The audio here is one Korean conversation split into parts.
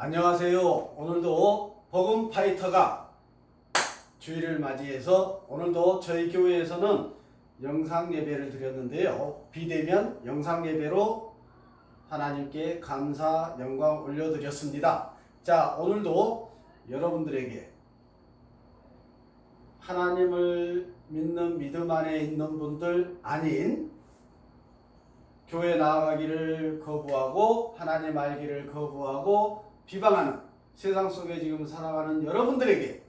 안녕하세요. 오늘도 복음 파이터가 주일을 맞이해서 오늘도 저희 교회에서는 영상 예배를 드렸는데요. 비대면 영상 예배로 하나님께 감사 영광 올려드렸습니다. 자, 오늘도 여러분들에게 하나님을 믿는 믿음 안에 있는 분들 아닌 교회 나아가기를 거부하고 하나님 알기를 거부하고 비방하는 세상 속에 지금 살아가는 여러분들에게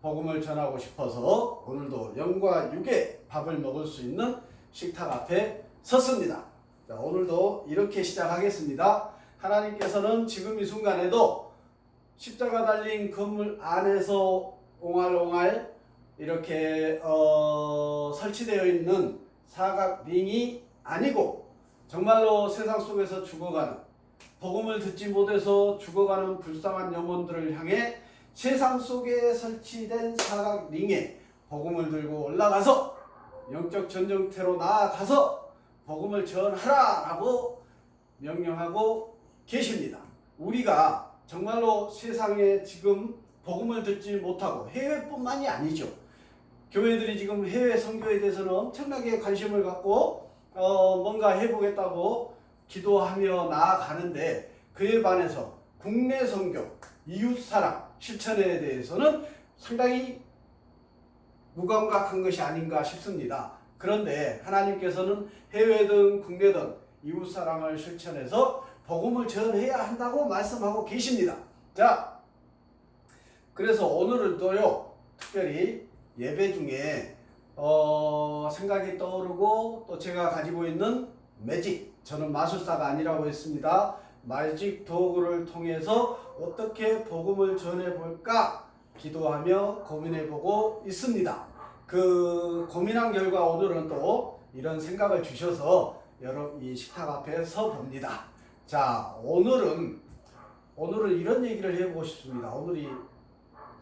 복음을 전하고 싶어서 오늘도 영과 육의 밥을 먹을 수 있는 식탁 앞에 섰습니다. 자, 오늘도 이렇게 시작하겠습니다. 하나님께서는 지금 이 순간에도 십자가 달린 건물 안에서 옹알옹알 이렇게 설치되어 있는 사각 링이 아니고 정말로 세상 속에서 죽어가는 복음을 듣지 못해서 죽어가는 불쌍한 영혼들을 향해 세상 속에 설치된 사각 링에 복음을 들고 올라가서 영적 전쟁터로 나아가서 복음을 전하라 라고 명령하고 계십니다. 우리가 정말로 세상에 지금 복음을 듣지 못하고 해외뿐만이 아니죠. 교회들이 지금 해외 선교에 대해서는 엄청나게 관심을 갖고 뭔가 해보겠다고 기도하며 나아가는데 그에 반해서 국내 선교, 이웃사랑 실천에 대해서는 상당히 무감각한 것이 아닌가 싶습니다. 그런데 하나님께서는 해외든 국내든 이웃사랑을 실천해서 복음을 전해야 한다고 말씀하고 계십니다. 자, 그래서 오늘은 또요 특별히 예배 중에 생각이 떠오르고 또 제가 가지고 있는 매직, 저는 마술사가 아니라고 했습니다. 매직 도구를 통해서 어떻게 복음을 전해볼까 기도하며 고민해보고 있습니다. 그 고민한 결과 오늘은 또 이런 생각을 주셔서 여러분 이 식탁 앞에 서 봅니다. 자, 오늘은 이런 얘기를 해보고 싶습니다. 오늘이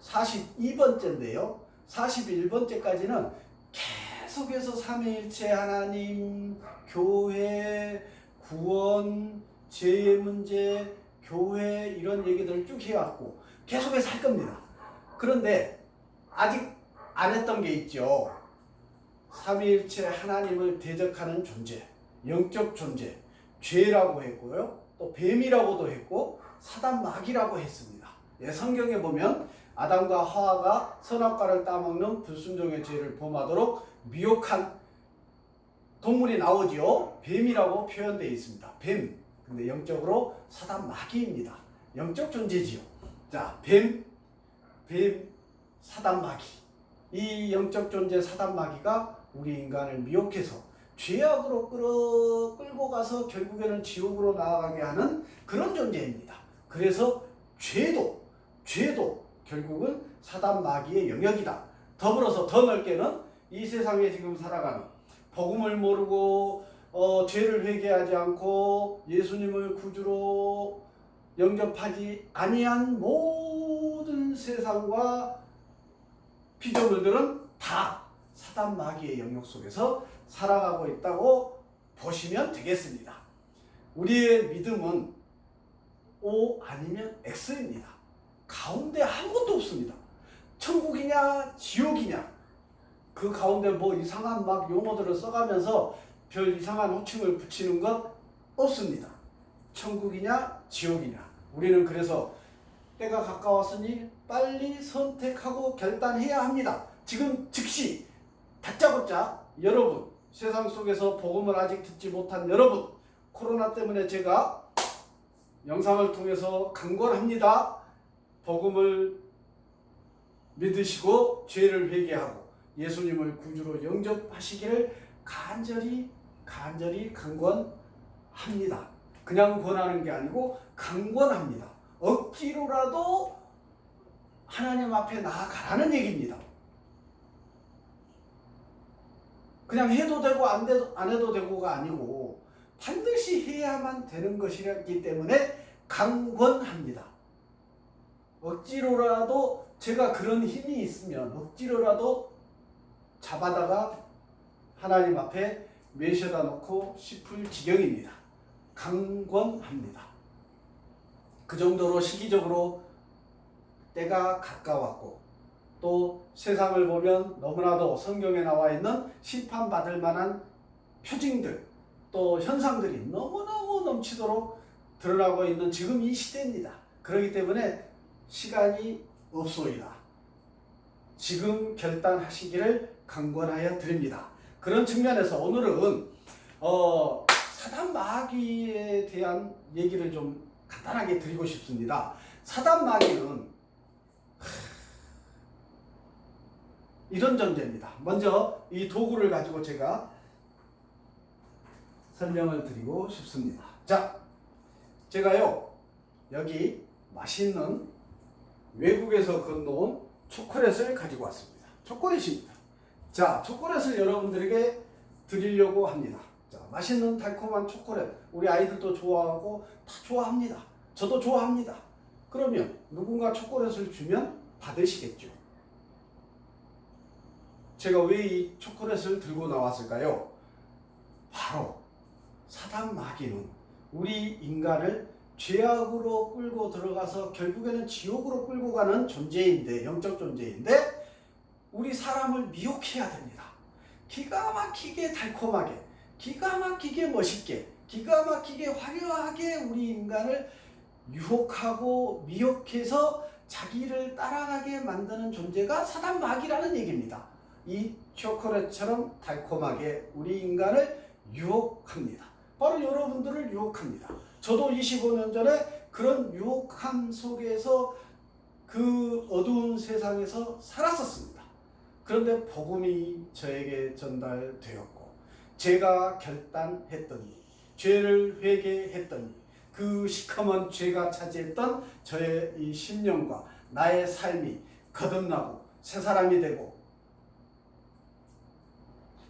42번째인데요. 41번째까지는 계속해서 삼위일체 하나님, 교회, 구원, 죄의 문제, 교회 이런 얘기들을 쭉 해왔고 계속해서 할 겁니다. 그런데 아직 안 했던 게 있죠. 삼위일체 하나님을 대적하는 존재, 영적 존재, 죄라고 했고요. 또 뱀이라고도 했고 사단 마귀라고 했습니다. 예, 성경에 보면 아담과 하와가 선악과를 따먹는 불순종의 죄를 범하도록 미혹한 동물이 나오지요. 뱀이라고 표현되어 있습니다. 뱀. 근데 영적으로 사단 마귀입니다. 영적 존재지요. 자, 뱀, 사단 마귀. 이 영적 존재 사단 마귀가 우리 인간을 미혹해서 죄악으로 끌고 가서 결국에는 지옥으로 나아가게 하는 그런 존재입니다. 그래서 죄도 결국은 사단 마귀의 영역이다. 더불어서 더 넓게는 이 세상에 지금 살아가는 복음을 모르고 죄를 회개하지 않고 예수님을 구주로 영접하지 아니한 모든 세상과 피조물들은 다 사단 마귀의 영역 속에서 살아가고 있다고 보시면 되겠습니다. 우리의 믿음은 O 아니면 X입니다. 가운데 아무것도 없습니다. 천국이냐 지옥이냐 그 가운데 뭐 이상한 막 용어들을 써가면서 별 이상한 호칭을 붙이는 건 없습니다. 천국이냐 지옥이냐 우리는 그래서 때가 가까웠으니 빨리 선택하고 결단해야 합니다. 지금 즉시 다짜고짜 여러분 세상 속에서 복음을 아직 듣지 못한 여러분 코로나 때문에 제가 영상을 통해서 강권합니다. 복음을 믿으시고 죄를 회개하고 예수님을 구주로 영접하시기를 간절히 강권합니다. 그냥 권하는 게 아니고 강권합니다. 억지로라도 하나님 앞에 나아가라는 얘기입니다. 그냥 해도 되고 안 해도 되고가 아니고 반드시 해야만 되는 것이기 때문에 강권합니다. 억지로라도 제가 그런 힘이 있으면 억지로라도 잡아다가 하나님 앞에 메셔다 놓고 싶을 지경입니다. 강권합니다. 그 정도로 시기적으로 때가 가까웠고 또 세상을 보면 너무나도 성경에 나와 있는 심판받을 만한 표징들 또 현상들이 너무너무 넘치도록 드러나고 있는 지금 이 시대입니다. 그렇기 때문에 시간이 없소이다. 지금 결단하시기를 강권하여 드립니다. 그런 측면에서 오늘은 사단 마귀에 대한 얘기를 좀 간단하게 드리고 싶습니다. 사단 마귀는 이런 존재입니다. 먼저 이 도구를 가지고 제가 설명을 드리고 싶습니다. 자, 제가요 여기 맛있는 외국에서 건너온 초콜릿을 가지고 왔습니다. 초콜릿입니다. 자, 초콜릿을 여러분들에게 드리려고 합니다. 자, 맛있는 달콤한 초콜릿 우리 아이들도 좋아하고 다 좋아합니다. 저도 좋아합니다. 그러면 누군가 초콜릿을 주면 받으시겠죠. 제가 왜 이 초콜릿을 들고 나왔을까요? 바로 사단 마귀는 우리 인간을 죄악으로 끌고 들어가서 결국에는 지옥으로 끌고 가는 존재인데, 영적 존재인데 우리 사람을 미혹해야 됩니다. 기가 막히게 달콤하게, 기가 막히게 멋있게, 기가 막히게 화려하게 우리 인간을 유혹하고 미혹해서 자기를 따라가게 만드는 존재가 사단 마귀라는 얘기입니다. 이 초콜릿처럼 달콤하게 우리 인간을 유혹합니다. 바로 여러분들을 유혹합니다. 저도 25년 전에 그런 유혹함 속에서 그 어두운 세상에서 살았었습니다. 그런데 복음이 저에게 전달되었고 제가 결단했더니 죄를 회개했더니 그 시커먼 죄가 차지했던 저의 이 심령과 나의 삶이 거듭나고 새 사람이 되고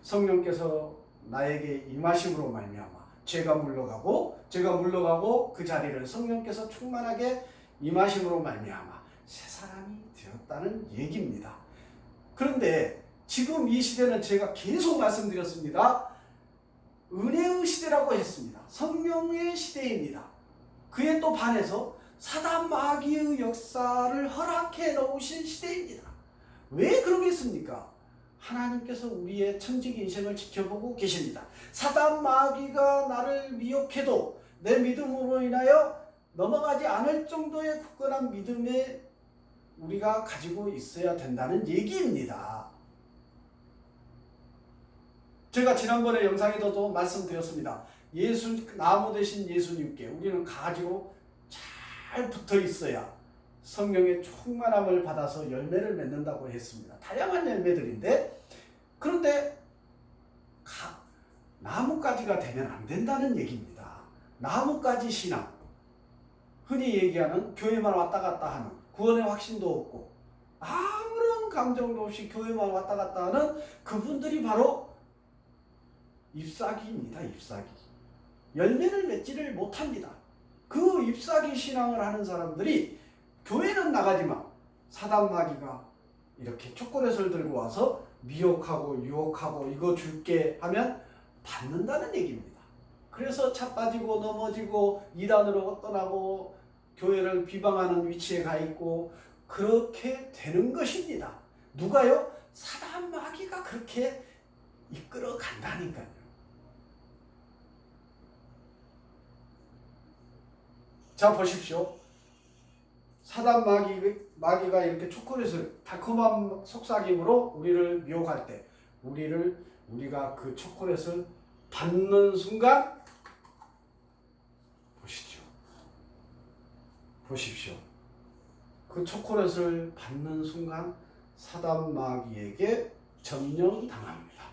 성령께서 나에게 임하심으로 말미암아 죄가 물러가고 그 자리를 성령께서 충만하게 임하심으로 말미암아 새 사람이 되었다는 얘기입니다. 그런데 지금 이 시대는 제가 계속 말씀드렸습니다. 은혜의 시대라고 했습니다. 성령의 시대입니다. 그에 또 반해서 사단 마귀의 역사를 허락해 놓으신 시대입니다. 왜 그러겠습니까? 하나님께서 우리의 천직 인생을 지켜보고 계십니다. 사단 마귀가 나를 미혹해도 내 믿음으로 인하여 넘어가지 않을 정도의 굳건한 믿음에 우리가 가지고 있어야 된다는 얘기입니다. 제가 지난번에 영상에서도 말씀드렸습니다. 나무 대신 예수님께 우리는 가지고 잘 붙어 있어야 성령의 충만함을 받아서 열매를 맺는다고 했습니다. 다양한 열매들인데 그런데 나뭇가지가 되면 안 된다는 얘기입니다. 나뭇가지 신앙, 흔히 얘기하는 교회만 왔다 갔다 하는 구원의 확신도 없고 아무런 감정도 없이 교회만 왔다 갔다 하는 그분들이 바로 잎사귀입니다. 잎사귀. 열매를 맺지를 못합니다. 그 잎사귀 신앙을 하는 사람들이 교회는 나가지만 사단 마귀가 이렇게 초콜릿을 들고 와서 미혹하고 유혹하고 이거 줄게 하면 받는다는 얘기입니다. 그래서 차 빠지고 넘어지고 이단으로 떠나고 교회를 비방하는 위치에 가 있고 그렇게 되는 것입니다. 누가요? 사단 마귀가 그렇게 이끌어 간다니까요. 자, 보십시오. 사단 마귀가 이렇게 초콜릿을 달콤한 속삭임으로 우리를 미혹할 때 우리가 그 초콜릿을 받는 순간 보십시오. 그 초콜릿을 받는 순간 사단 마귀에게 점령당합니다.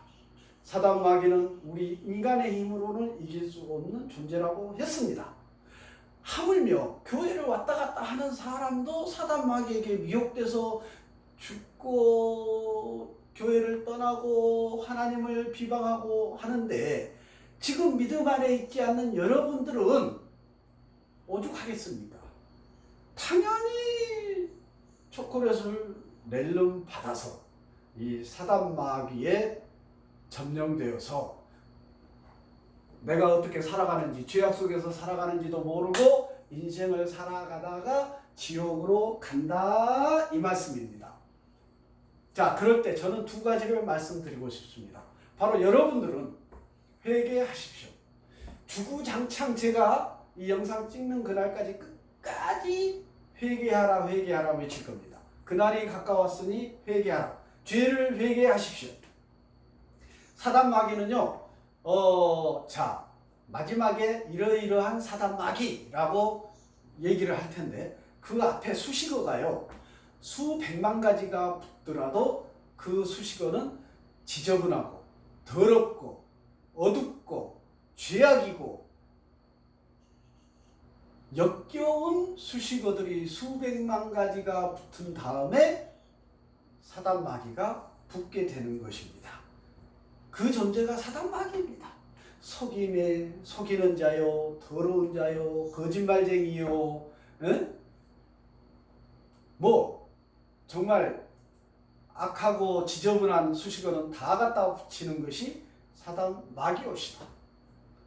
사단 마귀는 우리 인간의 힘으로는 이길 수 없는 존재라고 했습니다. 하물며 교회를 왔다 갔다 하는 사람도 사단 마귀에게 미혹돼서 죽고 교회를 떠나고 하나님을 비방하고 하는데 지금 믿음 안에 있지 않는 여러분들은 오죽하겠습니까? 당연히 초콜릿을 낼름 받아서 이 사단 마귀에 점령되어서 내가 어떻게 살아가는지 죄악 속에서 살아가는지도 모르고 인생을 살아가다가 지옥으로 간다 이 말씀입니다. 자, 그럴 때 저는 두 가지를 말씀드리고 싶습니다. 바로 여러분들은 회개하십시오. 주구장창 제가 이 영상 찍는 그날까지 끝까지 회개하라 회개하라 외칠 겁니다. 그날이 가까웠으니 회개하라. 죄를 회개하십시오. 사단 마귀는요, 자, 마지막에 이러이러한 사단 마귀라고 얘기를 할 텐데, 그 앞에 수식어가요, 수백만 가지가 붙더라도 그 수식어는 지저분하고, 더럽고, 어둡고, 죄악이고, 역겨운 수식어들이 수백만 가지가 붙은 다음에 사단 마귀가 붙게 되는 것입니다. 그 존재가 사단 마귀입니다. 속이는 자요, 더러운 자요, 거짓말쟁이요, 응? 뭐 정말 악하고 지저분한 수식어는 다 갖다 붙이는 것이 사단 마귀옷이다.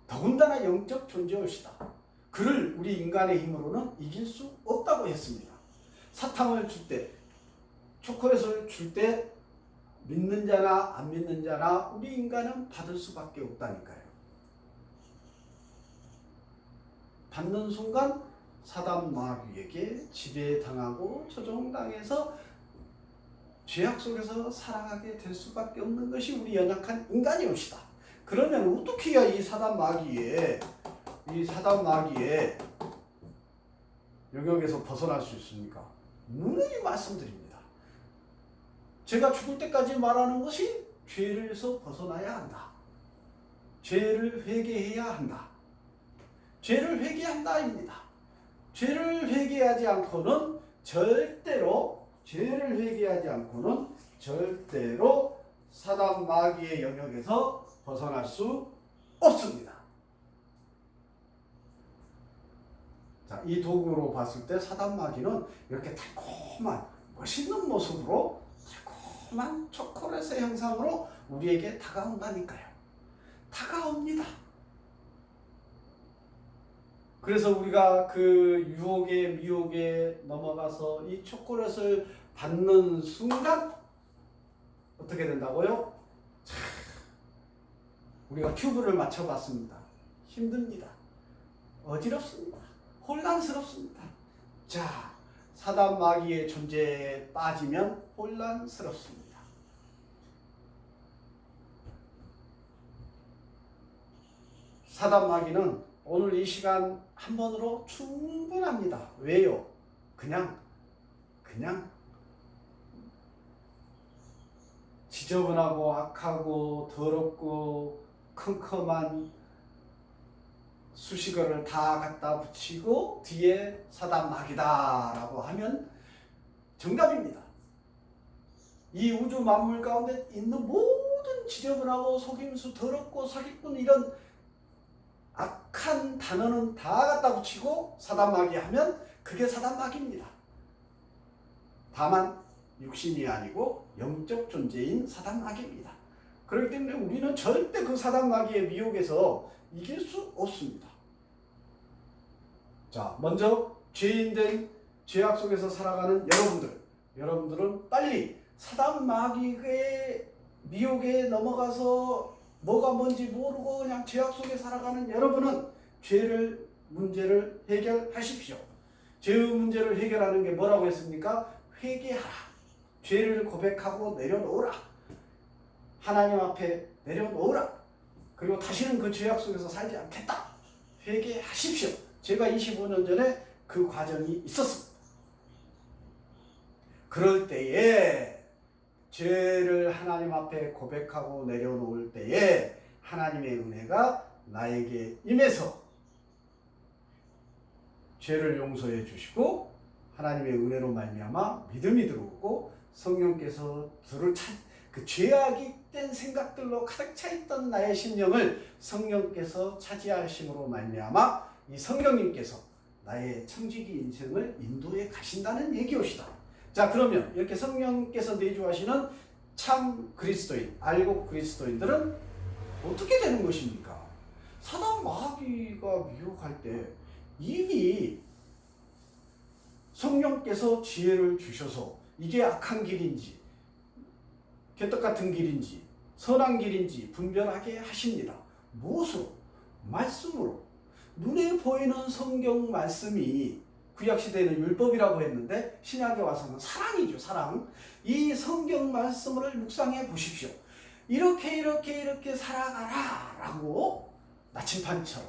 더군다나 영적 존재옷이다. 그를 우리 인간의 힘으로는 이길 수 없다고 했습니다. 사탕을 줄 때, 초콜릿을 줄 때 믿는 자나 안 믿는 자나 우리 인간은 받을 수밖에 없다니까요. 받는 순간 사단 마귀에게 지배당하고 조종당해서 죄악 속에서 살아가게 될 수밖에 없는 것이 우리 연약한 인간의 옷이다. 그러면 어떻게 해야 이 사단 마귀의 영역에서 벗어날 수 있습니까? 누누이 말씀드립니다. 제가 죽을 때까지 말하는 것이 죄에서 벗어나야 한다. 죄를 회개해야 한다. 죄를 회개한다입니다. 죄를 회개하지 않고는 절대로 사단 마귀의 영역에서 벗어날 수 없습니다. 자, 이 도구로 봤을 때 사단 마귀는 이렇게 달콤한 멋있는 모습으로 달콤한 초콜릿의 형상으로 우리에게 다가온다니까요. 다가옵니다. 그래서 우리가 그 유혹에 미혹에 넘어가서 이 초콜릿을 받는 순간 어떻게 된다고요? 우리가 큐브를 맞춰봤습니다. 힘듭니다. 어지럽습니다. 혼란스럽습니다. 자, 사단 마귀의 존재에 빠지면 혼란스럽습니다. 사단 마귀는 오늘 이 시간 한 번으로 충분합니다. 왜요? 그냥 지저분하고 악하고 더럽고 컴컴한 수식어를 다 갖다 붙이고 뒤에 사단 마귀다라고 하면 정답입니다. 이 우주 만물 가운데 있는 모든 지저분하고 속임수 더럽고 사기꾼 이런 악한 단어는 다 갖다 붙이고 사단 마귀 하면 그게 사단 마귀입니다. 다만 육신이 아니고 영적 존재인 사단 마귀입니다. 그렇기 때문에 우리는 절대 그 사단 마귀의 미혹에서 이길 수 없습니다. 자, 먼저 죄인된 죄악 속에서 살아가는 여러분들은 빨리 사단 마귀의 미혹에 넘어가서 뭐가 뭔지 모르고 그냥 죄악 속에 살아가는 여러분은 문제를 해결하십시오. 죄의 문제를 해결하는 게 뭐라고 했습니까? 회개하라. 죄를 고백하고 내려놓으라. 하나님 앞에 내려놓으라. 그리고 다시는 그 죄악 속에서 살지 않겠다. 회개하십시오. 제가 25년 전에 그 과정이 있었습니다. 그럴 때에 죄를 하나님 앞에 고백하고 내려놓을 때에 하나님의 은혜가 나에게 임해서 죄를 용서해 주시고 하나님의 은혜로 말미암아 믿음이 들어오고 성령께서 그 죄악이 된 생각들로 가득 차 있던 나의 심령을 성령께서 차지하심으로 말미암아 이 성령님께서 나의 청지기 인생을 인도해 가신다는 얘기옵시다. 자, 그러면 이렇게 성령께서 내주하시는 참 그리스도인, 알곡 그리스도인들은 어떻게 되는 것입니까? 사단 마귀가 미혹할 때 이미 성령께서 지혜를 주셔서 이게 악한 길인지 개떡 같은 길인지 선한 길인지 분별하게 하십니다. 무엇으로? 말씀으로. 눈에 보이는 성경 말씀이 구약시대에는 율법이라고 했는데 신약에 와서는 사랑이죠. 사랑. 이 성경 말씀을 묵상해 보십시오. 이렇게 살아가라 라고 나침판처럼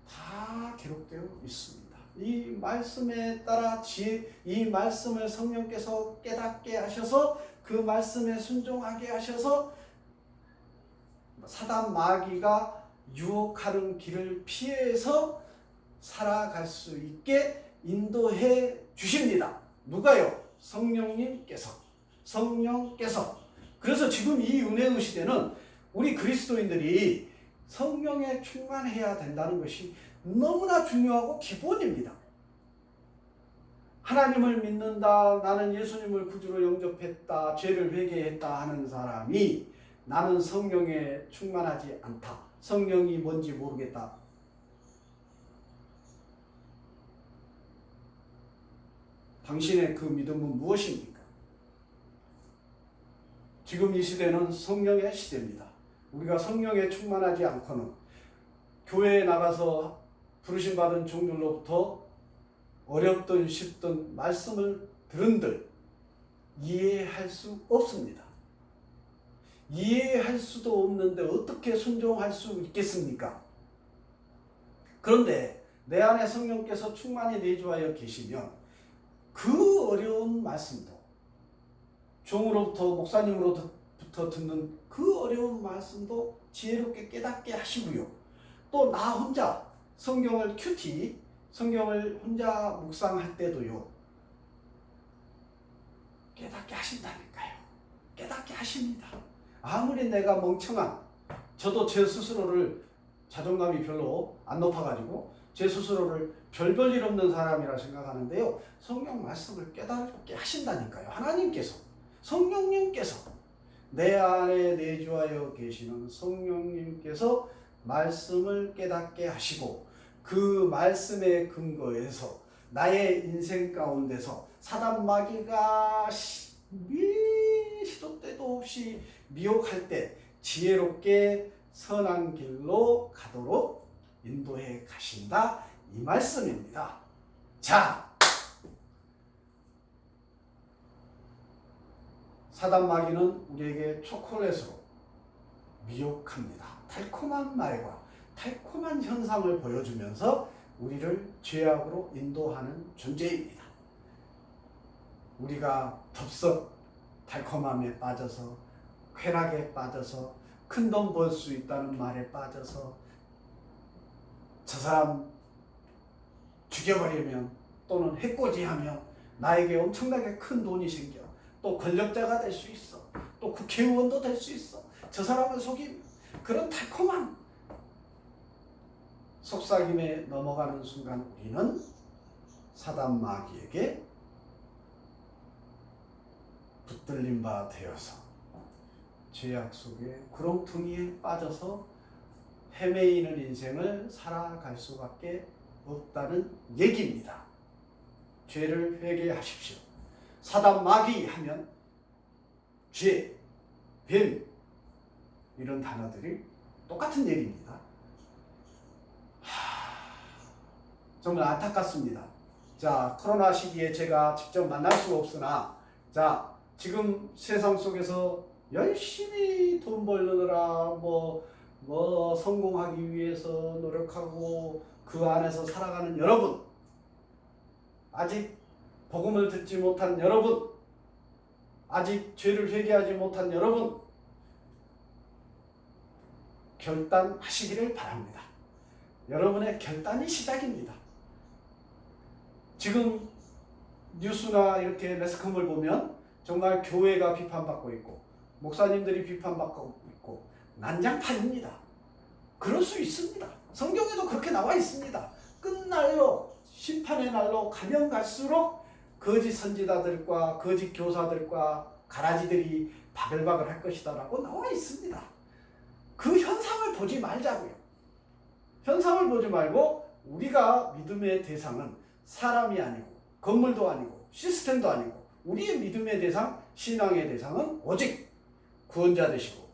다 기록되어 있습니다. 이 말씀에 따라 이 말씀을 성령께서 깨닫게 하셔서 그 말씀에 순종하게 하셔서 사단 마귀가 유혹하는 길을 피해서 살아갈 수 있게 인도해 주십니다. 누가요? 성령님께서. 그래서 지금 이 은혜의 시대는 우리 그리스도인들이 성령에 충만해야 된다는 것이 너무나 중요하고 기본입니다. 하나님을 믿는다, 나는 예수님을 구주로 영접했다, 죄를 회개했다 하는 사람이 나는 성령에 충만하지 않다, 성령이 뭔지 모르겠다, 당신의 그 믿음은 무엇입니까? 지금 이 시대는 성령의 시대입니다. 우리가 성령에 충만하지 않고는 교회에 나가서 부르심받은 종들로부터 어렵든 쉽든 말씀을 들은들 이해할 수 없습니다. 이해할 수도 없는데 어떻게 순종할 수 있겠습니까? 그런데 내 안에 성령께서 충만히 내주하여 계시면 그 어려운 말씀도 종으로부터 목사님으로부터 듣는 그 어려운 말씀도 지혜롭게 깨닫게 하시고요. 또 나 혼자 성경을 성경을 혼자 묵상할 때도요. 깨닫게 하신다니까요. 깨닫게 하십니다. 아무리 내가 멍청한, 저도 제 스스로를 자존감이 별로 안 높아가지고 제 스스로를 별 일 없는 사람이라 생각하는데요. 성경 말씀을 깨닫게 하신다니까요. 하나님께서, 성령님께서, 내 안에 내주하여 계시는 성령님께서 말씀을 깨닫게 하시고 그 말씀에 근거해서 나의 인생 가운데서 사단 마귀가 시도 때도 없이 미혹할 때 지혜롭게 선한 길로 가도록 인도해 가신다, 이 말씀입니다. 자, 사단 마귀는 우리에게 초콜릿으로 미혹합니다. 달콤한 말과 달콤한 현상을 보여주면서 우리를 죄악으로 인도하는 존재입니다. 우리가 덥석 달콤함에 빠져서 쾌락에 빠져서 큰 돈 벌 수 있다는 말에 빠져서 저 사람 죽여버리면 또는 해코지하면 나에게 엄청나게 큰 돈이 생겨, 또 권력자가 될 수 있어, 또 국회의원도 될 수 있어, 저 사람을 속이면 그런 달콤한 속삭임에 넘어가는 순간 우리는 사단 마귀에게 붙들린 바 되어서 죄악 속에 구렁텅이에 빠져서 헤매이는 인생을 살아갈 수밖에 없다는 얘기입니다. 죄를 회개하십시오. 사단 마귀 하면 죄, 뱀 이런 단어들이 똑같은 얘기입니다. 정말 안타깝습니다. 자, 코로나 시기에 제가 직접 만날 수가 없으나, 자, 지금 세상 속에서 열심히 돈 벌느라 성공하기 위해서 노력하고 그 안에서 살아가는 여러분, 아직 복음을 듣지 못한 여러분, 아직 죄를 회개하지 못한 여러분, 결단하시기를 바랍니다. 여러분의 결단이 시작입니다. 지금 뉴스나 이렇게 매스컴을 보면 정말 교회가 비판받고 있고 목사님들이 비판받고 있고 난장판입니다. 그럴 수 있습니다. 성경에도 그렇게 나와 있습니다. 끝날로, 심판의 날로 가면 갈수록 거짓 선지자들과 거짓 교사들과 가라지들이 바글바글 할 것이다 라고 나와 있습니다. 그 현상을 보지 말자고요. 현상을 보지 말고 우리가 믿음의 대상은 사람이 아니고 건물도 아니고 시스템도 아니고 우리의 믿음의 대상, 신앙의 대상은 오직 구원자 되시고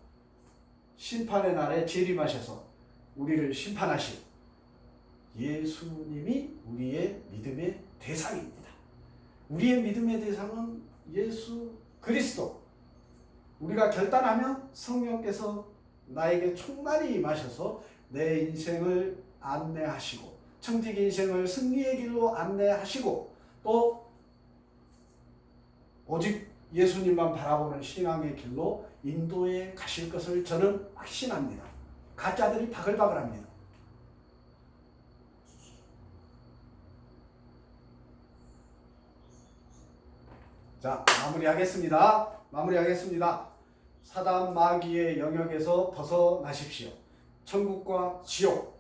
심판의 날에 재림하셔서 우리를 심판하실 예수님이 우리의 믿음의 대상입니다. 우리의 믿음의 대상은 예수 그리스도. 우리가 결단하면 성령께서 나에게 충만히 임하셔서 내 인생을 안내하시고 청직 인생을 승리의 길로 안내하시고 또 오직 예수님만 바라보는 신앙의 길로 인도에 가실 것을 저는 확신합니다. 가짜들이 바글바글합니다. 자, 마무리하겠습니다. 사단 마귀의 영역에서 벗어나십시오. 천국과 지옥,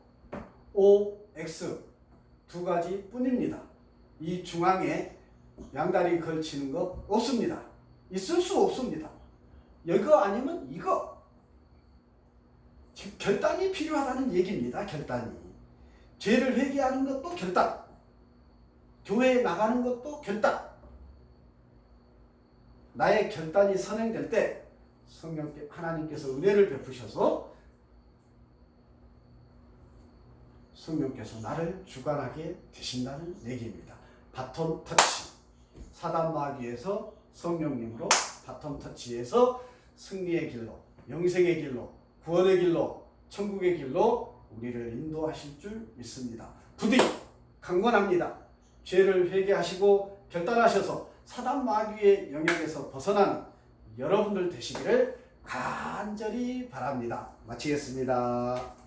OX 두 가지 뿐입니다. 이 중앙에 양다리 걸치는 것 없습니다. 있을 수 없습니다. 이거 아니면 이거. 결단이 필요하다는 얘기입니다. 결단이. 죄를 회개하는 것도 결단. 교회에 나가는 것도 결단. 나의 결단이 선행될 때 하나님께서 은혜를 베푸셔서 성령께서 나를 주관하게 되신다는 얘기입니다. 바톤 터치. 사단 마귀에서 성령님으로 바톤 터치해서 승리의 길로, 영생의 길로, 구원의 길로, 천국의 길로 우리를 인도하실 줄 믿습니다. 부디 강권합니다. 죄를 회개하시고 결단하셔서 사단 마귀의 영역에서 벗어나는 여러분들 되시기를 간절히 바랍니다. 마치겠습니다.